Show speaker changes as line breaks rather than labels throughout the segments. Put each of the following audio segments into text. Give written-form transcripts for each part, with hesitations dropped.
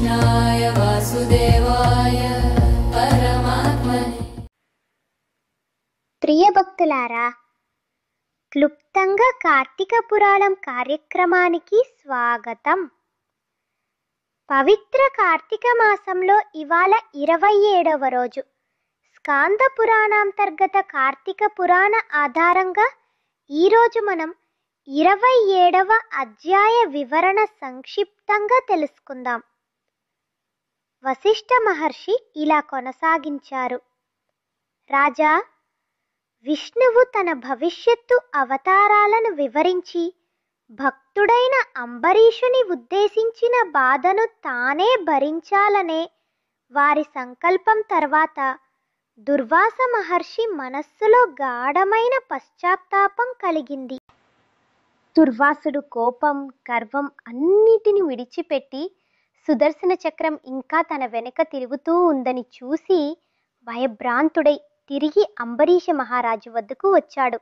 कृष्णाय वासुदेवाय परमात्मने।
ప్రియ భక్తులారా, క్లుప్తంగా కార్తీక పురాణం కార్యక్రమానికి స్వాగతం. పవిత్ర కార్తీక మాసంలో ఇవాళ 27వ రోజు. స్కాంద పురాణాంతర్గత కార్తీక పురాణ ఆధారంగా ఈరోజు మనం 27వ అధ్యాయ వివరణ సంక్షిప్తంగా తెలుసుకుందాం. వశిష్ఠ మహర్షి ఇలా కొనసాగించారు. రాజా, విష్ణువు తన భవిష్యత్తు అవతారాలను వివరించి భక్తుడైన అంబరీషుని ఉద్దేశించిన బాధను తానే భరించాలనే వారి సంకల్పం తర్వాత దుర్వాస మహర్షి మనస్సులో గాఢమైన పశ్చాత్తాపం కలిగింది. దుర్వాసుడు కోపం, గర్వం అన్నిటిని విడిచిపెట్టి సుదర్శన చక్రం ఇంకా తన వెనుక తిరుగుతూ ఉందని చూసి భయభ్రాంతుడై తిరిగి అంబరీష మహారాజు వద్దకు వచ్చాడు.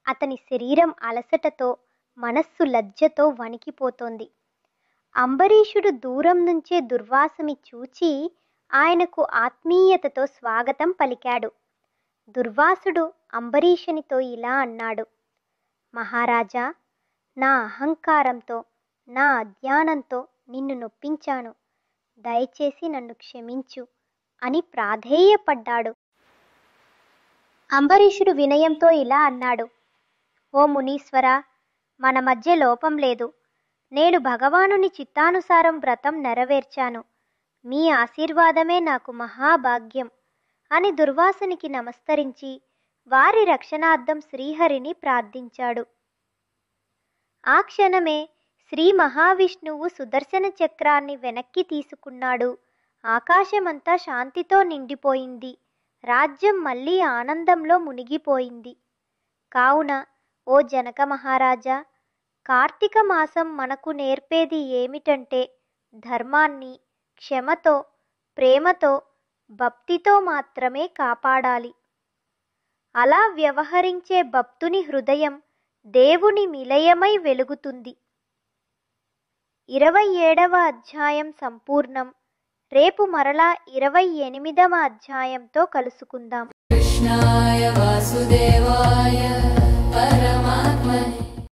అతని శరీరం అలసటతో, మనస్సు లజ్జతో వణికిపోతోంది. అంబరీషుడు దూరం నుంచే దుర్వాసుని చూచి ఆయనకు ఆత్మీయతతో స్వాగతం పలికాడు. దుర్వాసుడు అంబరీషునితో ఇలా అన్నాడు. మహారాజా, నా అహంకారంతో, నా అజ్ఞానంతో నిన్ను నొప్పించాను. దయచేసి నన్ను క్షమించు అని ప్రాధేయపడ్డాడు. అంబరీషుడు వినయంతో ఇలా అన్నాడు. ఓ మునీశ్వర, మన మధ్య లోపం లేదు. నేను భగవానుని చిత్తానుసారం వ్రతం నెరవేర్చాను. మీ ఆశీర్వాదమే నాకు మహాభాగ్యం అని దుర్వాసునికి నమస్కరించి వారి రక్షణార్థం శ్రీహరిని ప్రార్థించాడు. ఆ క్షణమే శ్రీ మహావిష్ణువు సుదర్శన చక్రాన్ని వెనక్కి తీసుకున్నాడు. ఆకాశమంతా శాంతితో నిండిపోయింది. రాజ్యం మళ్ళీ ఆనందంలో మునిగిపోయింది. కావున ఓ జనక మహారాజా, కార్తీక మాసం మనకు నేర్పేది ఏమిటంటే ధర్మాన్ని క్షమతో, ప్రేమతో, భక్తితో మాత్రమే కాపాడాలి. అలా వ్యవహరించే భక్తుని హృదయం దేవుని నిలయమై వెలుగుతుంది. 27వ అధ్యాయం సంపూర్ణం. రేపు మరలా 28వ అధ్యాయంతో కలుసుకుందాం.
कृष्णाय वासुदेवाय परमात्मने।